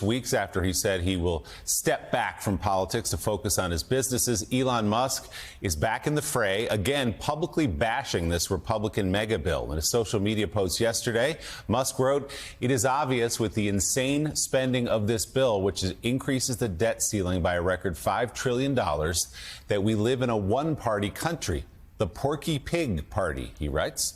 Weeks after he said he will step back from politics to focus on his businesses, Elon Musk is back in the fray, again publicly bashing this Republican mega bill. In a social media post yesterday, Musk wrote, "It is obvious with the insane spending of this bill, which increases the debt ceiling by a record $5 trillion, that we live in a one-party country, the Porky Pig Party," he writes.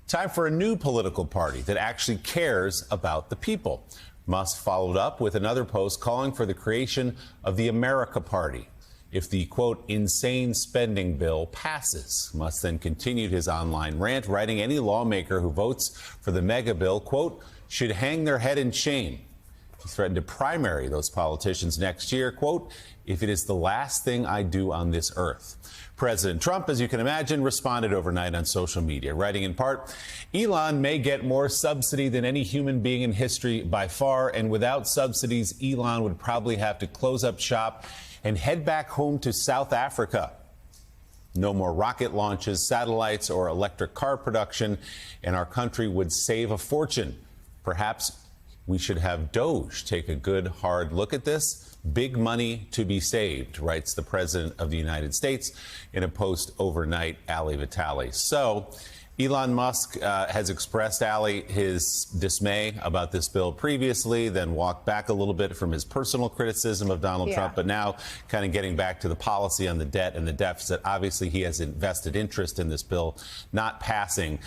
"Time for a new political party that actually cares about the people." Musk followed up with another post calling for the creation of the America Party if the, quote, insane spending bill passes. Musk then continued his online rant, writing any lawmaker who votes for the mega bill, quote, should hang their head in shame. He threatened to primary those politicians next year, quote, if it is the last thing I do on this earth. President Trump, as you can imagine, responded overnight on social media, writing in part, Elon may get more subsidy than any human being in history by far, and without subsidies, Elon would probably have to close up shop and head back home to South Africa. No more rocket launches, satellites, or electric car production, and our country would save a fortune. Perhaps we should have Doge take a good, hard look at this. Big money to be saved, writes the President of the United States in a post overnight, Ali Vitali. So Elon Musk has expressed, Ali, his dismay about this bill previously, then walked back a little bit from his personal criticism of Donald Trump, but now kind of getting back to the policy on the debt and the deficit. Obviously, he has invested interest in this bill not passing.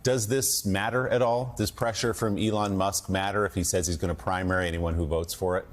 Does this matter at all? Does pressure from Elon Musk matter if he says he's going to primary anyone who votes for it?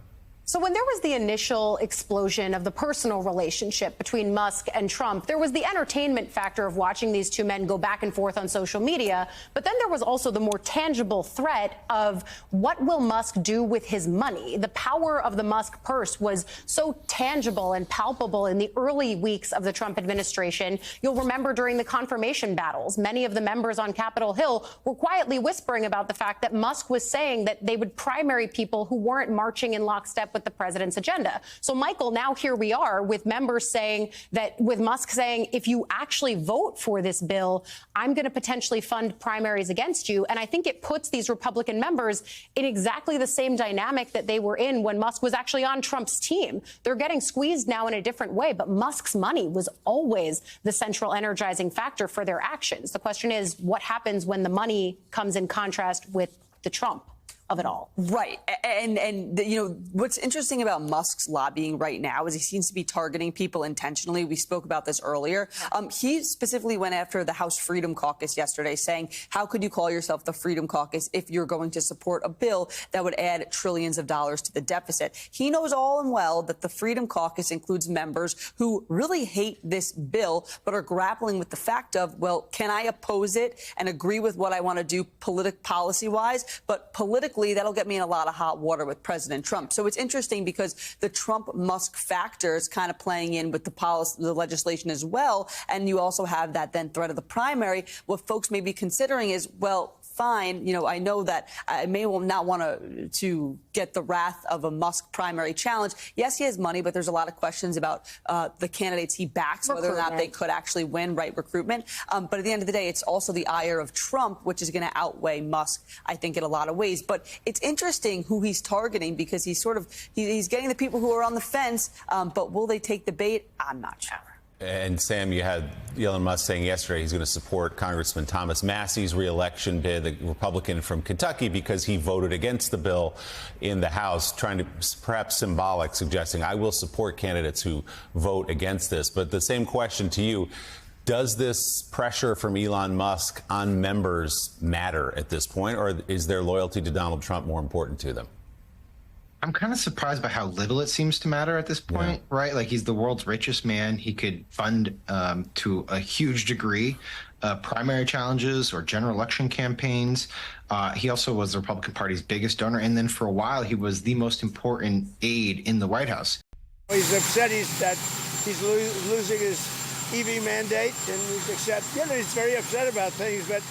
So when there was the initial explosion of the personal relationship between Musk and Trump, there was the entertainment factor of watching these two men go back and forth on social media. But then there was also the more tangible threat of what will Musk do with his money? The power of the Musk purse was so tangible and palpable in the early weeks of the Trump administration. You'll remember during the confirmation battles, many of the members on Capitol Hill were quietly whispering about the fact that Musk was saying that they would primary people who weren't marching in lockstep with the president's agenda. So, Michael, now here we are with members saying that, with Musk saying, if you actually vote for this bill, I'm going to potentially fund primaries against you. And I think it puts these Republican members in exactly the same dynamic that they were in when Musk was actually on Trump's team. They're getting squeezed now in a different way, but Musk's money was always the central energizing factor for their actions. The question is, what happens when the money comes in contrast with the Trump of it all? Right. And you know, what's interesting about Musk's lobbying right now is he seems to be targeting people intentionally. We spoke about this earlier. He specifically went after the House Freedom Caucus yesterday, saying, how could you call yourself the Freedom Caucus if you're going to support a bill that would add trillions of dollars to the deficit? He knows all and well that the Freedom Caucus includes members who really hate this bill, but are grappling with the fact of, well, can I oppose it and agree with what I want to do policy-wise, but politically, that'll get me in a lot of hot water with President Trump. So it's interesting because the Trump-Musk factor is kind of playing in with the policy, the legislation as well. And you also have that then threat of the primary. What folks may be considering is, well, fine, you know, I know that I may not want to get the wrath of a Musk primary challenge. Yes, he has money, but there's a lot of questions about the candidates he backs, whether or not they could actually win, right, recruitment. But at the end of the day, it's also the ire of Trump, which is going to outweigh Musk, I think, in a lot of ways. But it's interesting who he's targeting because he's sort of, he's getting the people who are on the fence, but will they take the bait? I'm not sure. And, Sam, you had Elon Musk saying yesterday he's going to support Congressman Thomas Massey's re-election bid, the Republican from Kentucky, because he voted against the bill in the House, trying to perhaps symbolic, suggesting I will support candidates who vote against this. But the same question to you, does this pressure from Elon Musk on members matter at this point, or is their loyalty to Donald Trump more important to them? I'm kind of surprised by how little it seems to matter at this point, right? Like, he's the world's richest man. He could fund to a huge degree primary challenges or general election campaigns. He also was the Republican Party's biggest donor. And then for a while, he was the most important aide in the White House. He's upset that he's losing his EV mandate, and he's very upset about things, but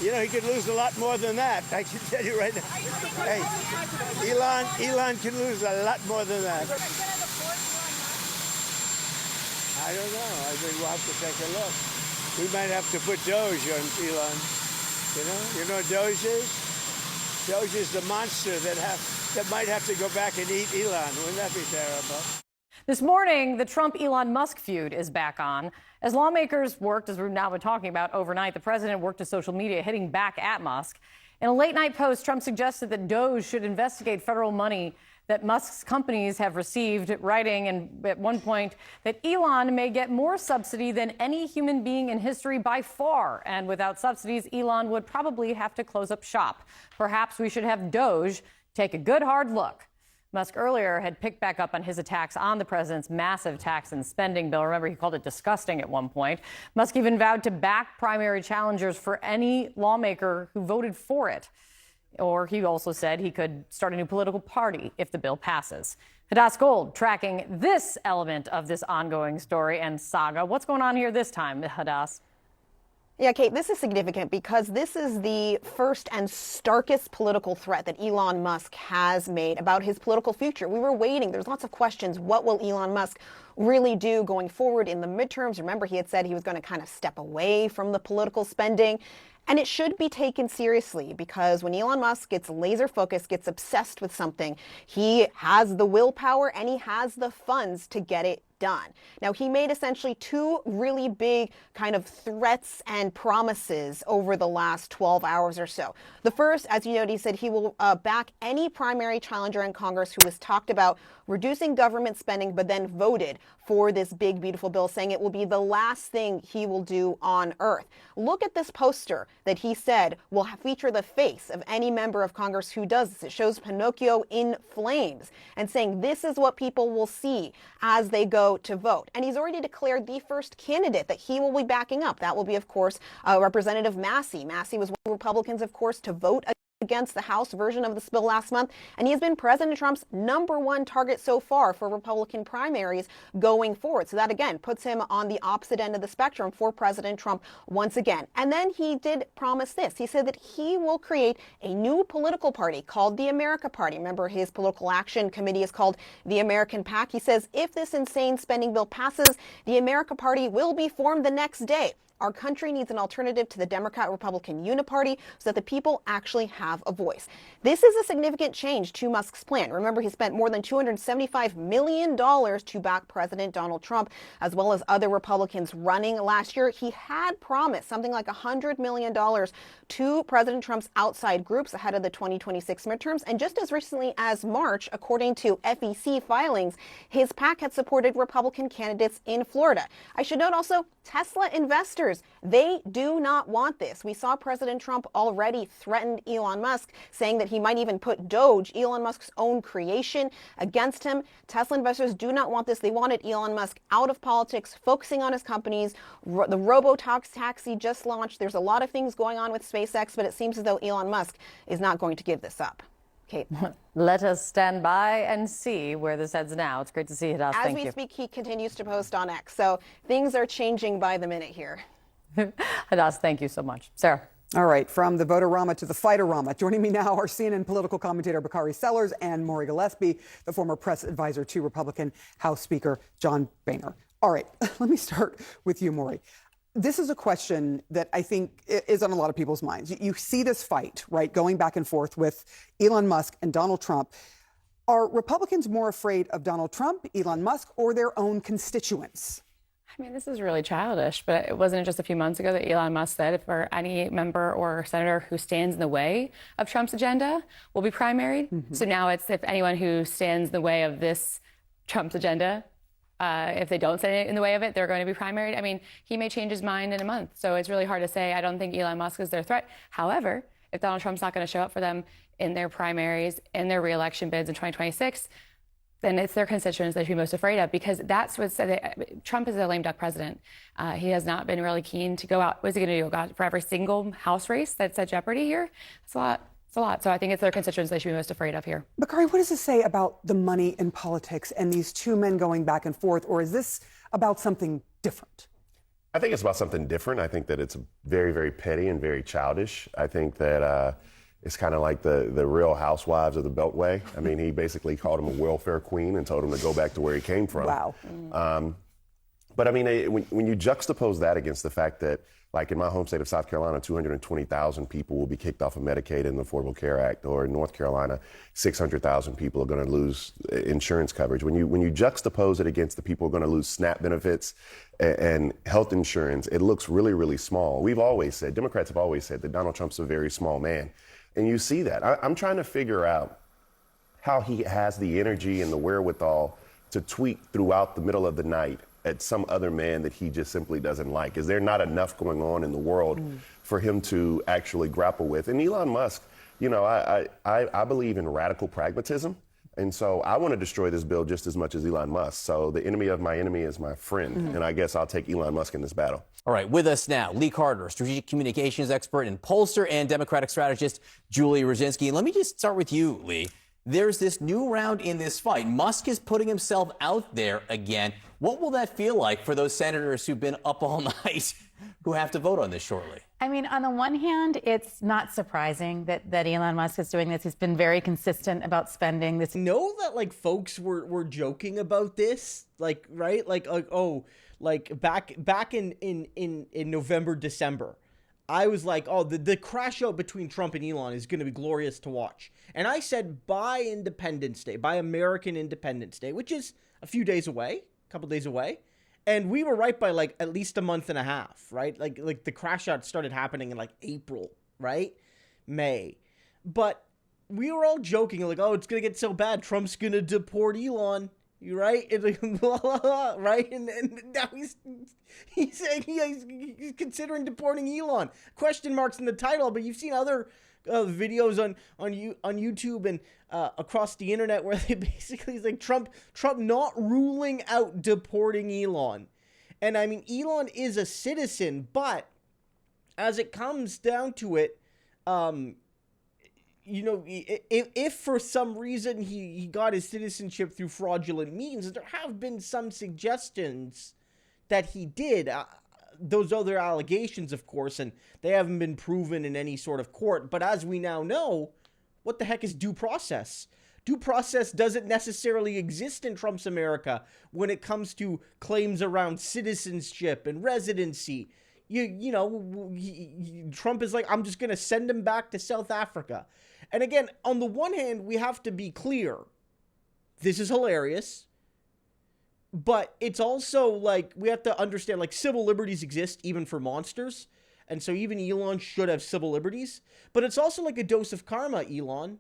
you know, he could lose a lot more than that. I can tell you right now. Hey, Elon can lose a lot more than that. I don't know. I think we'll have to take a look. We might have to put Doge on Elon. You know what Doge is? Doge is the monster that that might have to go back and eat Elon. Wouldn't that be terrible? This morning, the Trump-Elon Musk feud is back on. As lawmakers worked, as we've now been talking about overnight, the president worked to social media, hitting back at Musk. In a late-night post, Trump suggested that Doge should investigate federal money that Musk's companies have received, writing and at one point that Elon may get more subsidy than any human being in history by far. And without subsidies, Elon would probably have to close up shop. Perhaps we should have Doge take a good hard look. Musk earlier had picked back up on his attacks on the president's massive tax and spending bill. Remember, he called it disgusting at one point. Musk even vowed to back primary challengers for any lawmaker who voted for it. Or he also said he could start a new political party if the bill passes. Hadass Gold tracking this element of this ongoing story and saga. What's going on here this time, Hadass? Yeah, Kate, this is significant because this is the first and starkest political threat that Elon Musk has made about his political future. We were waiting. There's lots of questions. What will Elon Musk really do going forward in the midterms? Remember, he had said he was going to kind of step away from the political spending. And it should be taken seriously because when Elon Musk gets laser focused, gets obsessed with something, he has the willpower and he has the funds to get it done. Now, he made essentially two really big kind of threats and promises over the last 12 hours or so. The first, as you know, he said he will back any primary challenger in Congress who has talked about reducing government spending, but then voted for this big, beautiful bill, saying it will be the last thing he will do on earth. Look at this poster that he said will feature the face of any member of Congress who does this. It shows Pinocchio in flames and saying this is what people will see as they go to vote. And he's already declared the first candidate that he will be backing up. That will be, of course, Representative Massey. Massey was one of the Republicans, of course, to vote against the House version of this bill last month, and he has been President Trump's #1 target so far for Republican primaries going forward. So that, again, puts him on the opposite end of the spectrum for President Trump once again. And then he did promise this. He said that he will create a new political party called the America Party. Remember, his political action committee is called the American PAC. He says if this insane spending bill passes, the America Party will be formed the next day. Our country needs an alternative to the Democrat-Republican uniparty so that the people actually have a voice. This is a significant change to Musk's plan. Remember, he spent more than $275 million to back President Donald Trump, as well as other Republicans running last year. He had promised something like $100 million to President Trump's outside groups ahead of the 2026 midterms. And just as recently as March, according to FEC filings, his PAC had supported Republican candidates in Florida. I should note also, Tesla investors, they do not want this. We saw President Trump already threatened Elon Musk, saying that he might even put Doge, Elon Musk's own creation, against him. Tesla investors do not want this. They wanted Elon Musk out of politics, focusing on his companies. The robo-taxi just launched. There's a lot of things going on with SpaceX, but it seems as though Elon Musk is not going to give this up. Kate. Let us stand by and see where this heads now. It's great to see Hadass. As we speak, he continues to post on X. So things are changing by the minute here. Hadass, thank you so much. Sarah. All right, from the voter-rama to the fighter-rama. Joining me now are CNN political commentator Bakari Sellers and Maury Gillespie, the former press advisor to Republican House Speaker John Boehner. All right, let me start with you, Maury. This is a question that I think is on a lot of people's minds. You see this fight, right, going back and forth with Elon Musk and Donald Trump. Are Republicans more afraid of Donald Trump, Elon Musk, or their own constituents? I mean, this is really childish, but it wasn't just a few months ago that Elon Musk said for any member or senator who stands in the way of Trump's agenda will be primaried. Mm-hmm. So now it's if anyone who stands in the way of this Trump's agenda, if they don't stand in the way of it, they're going to be primaried. I mean, he may change his mind in a month. So it's really hard to say. I don't think Elon Musk is their threat. However, if Donald Trump's not going to show up for them in their primaries, in their reelection bids in 2026, then it's their constituents they should be most afraid of, because that's what said. Trump is a lame duck president. He has not been really keen to go out. What is he going to do? Go out for every single House race that's at jeopardy here? It's a lot. It's a lot. So I think it's their constituents they should be most afraid of here. Bakari, what does this say about the money in politics and these two men going back and forth? Or is this about something different? I think it's about something different. I think that it's very, very petty and very childish. I think that it's kind of like the Real Housewives of the Beltway. I mean, he basically called him a welfare queen and told him to go back to where he came from. Wow. But I mean, when you juxtapose that against the fact that Like in my home state of South Carolina, 220,000 people will be kicked off of Medicaid in the Affordable Care Act, or in North Carolina, 600,000 people are going to lose insurance coverage. When you juxtapose it against the people who are going to lose SNAP benefits and health insurance, it looks really, really small. We've always said, Democrats have always said that Donald Trump's a very small man. And you see that. I'm trying to figure out how he has the energy and the wherewithal to tweet throughout the middle of the night at some other man that he just simply doesn't like. Is there not enough going on in the world for him to actually grapple with? And Elon Musk, you know, I believe in radical pragmatism. And so I want to destroy this bill just as much as Elon Musk. So the enemy of my enemy is my friend. And I guess I'll take Elon Musk in this battle. All right, with us now, Lee Carter, strategic communications expert and pollster, and Democratic strategist Julie Ruzynski. And let me just start with you, Lee. There's this new round in this fight. Musk is putting himself out there again. What will that feel like for those senators who've been up all night who have to vote on this shortly? I mean, on the one hand, it's not surprising that Elon Musk is doing this. He's been very consistent about spending this. Know that, like, folks were joking about this, like, right? Like back in November, December. I was like, oh, the crash out between Trump and Elon is going to be glorious to watch. And I said by Independence Day, by American Independence Day, which is a few days away, a couple days away. And we were right by like at least a month and a half, right? Like the crash out started happening in like April, right? May. But we were all joking like, oh, it's going to get so bad. Trump's going to deport Elon. You right? And like, blah, blah, blah, right? And now he's saying he's considering deporting Elon. Question marks in the title, but you've seen other videos on YouTube and across the internet where they basically like Trump not ruling out deporting Elon. And I mean, Elon is a citizen, but as it comes down to it, you know, if for some reason he got his citizenship through fraudulent means, there have been some suggestions that he did. Those other allegations, of course, and they haven't been proven in any sort of court. But as we now know, what the heck is due process? Due process doesn't necessarily exist in Trump's America when it comes to claims around citizenship and residency. Trump is like, I'm just going to send him back to South Africa. And again, on the one hand, we have to be clear. This is hilarious. But it's also like, we have to understand, like, civil liberties exist even for monsters. And so even Elon should have civil liberties. But it's also like a dose of karma, Elon.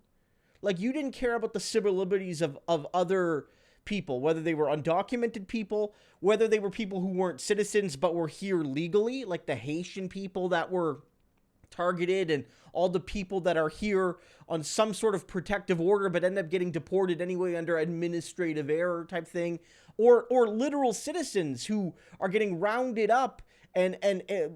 Like, you didn't care about the civil liberties of other people, whether they were undocumented people, whether they were people who weren't citizens but were here legally, like the Haitian people that were targeted and all the people that are here on some sort of protective order but end up getting deported anyway under administrative error type thing, or literal citizens who are getting rounded up and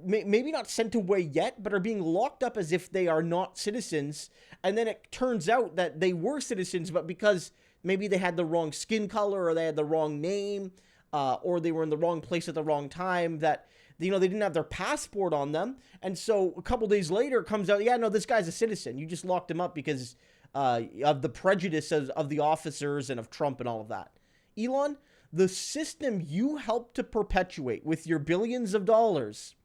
maybe not sent away yet, but are being locked up as if they are not citizens. And then it turns out that they were citizens, but because maybe they had the wrong skin color or they had the wrong name or they were in the wrong place at the wrong time, that, you know, they didn't have their passport on them. And so a couple days later it comes out, yeah, no, this guy's a citizen. You just locked him up because of the prejudices of the officers and of Trump and all of that. Elon, the system you helped to perpetuate with your billions of dollars,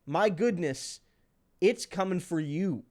my goodness, it's coming for you.